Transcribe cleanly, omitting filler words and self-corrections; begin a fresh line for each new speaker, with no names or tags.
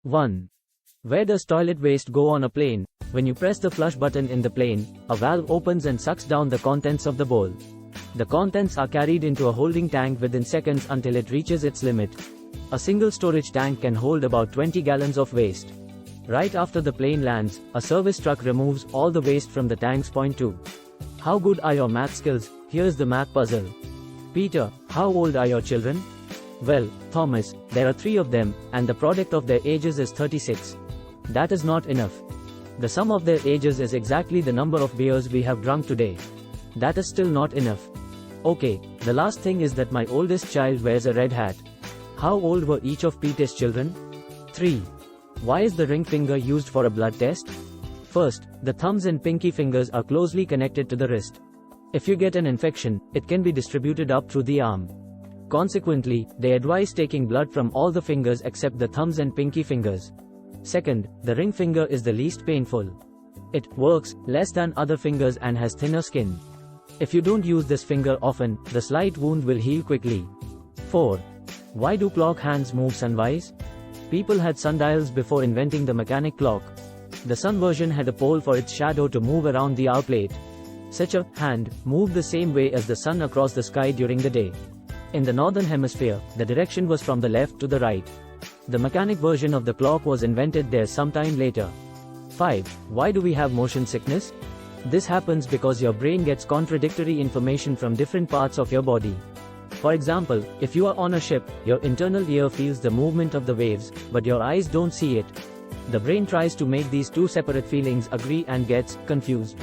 1. Where does toilet waste go on a plane? When you press the flush button in the plane, a valve opens and sucks down the contents of the bowl. The contents are carried into a holding tank within seconds until it reaches its limit. A single storage tank can hold about 20 gallons of waste. Right after the plane lands, a service truck removes all the waste from the tanks. Point 2. How good are your math skills? Here's the math puzzle. Peter, how old are your children? Well, Thomas, there are 3 of them, and the product of their ages is 36. That is not enough. The sum of their ages is exactly the number of beers we have drunk today. That is still not enough. Okay, the last thing is that my oldest child wears a red hat. How old were each of Peter's children? 3. Why is the ring finger used for a blood test? First, the thumbs and pinky fingers are closely connected to the wrist. If you get an infection, it can be distributed up through the arm. Consequently, they advise taking blood from all the fingers except the thumbs and pinky fingers. Second, the ring finger is the least painful. It works less than other fingers and has thinner skin. If you don't use this finger often, the slight wound will heal quickly. 4. Why do clock hands move sunwise? People had sundials before inventing the mechanic clock. The sun version had a pole for its shadow to move around the hour plate. Such a hand moved the same way as the sun across the sky during the day. In the northern hemisphere, the direction was from the left to the right. The mechanic version of the clock was invented there sometime later. 5. Why do we have motion sickness? This happens because your brain gets contradictory information from different parts of your body. For example, if you are on a ship, your internal ear feels the movement of the waves, but your eyes don't see it. The brain tries to make these two separate feelings agree and gets confused.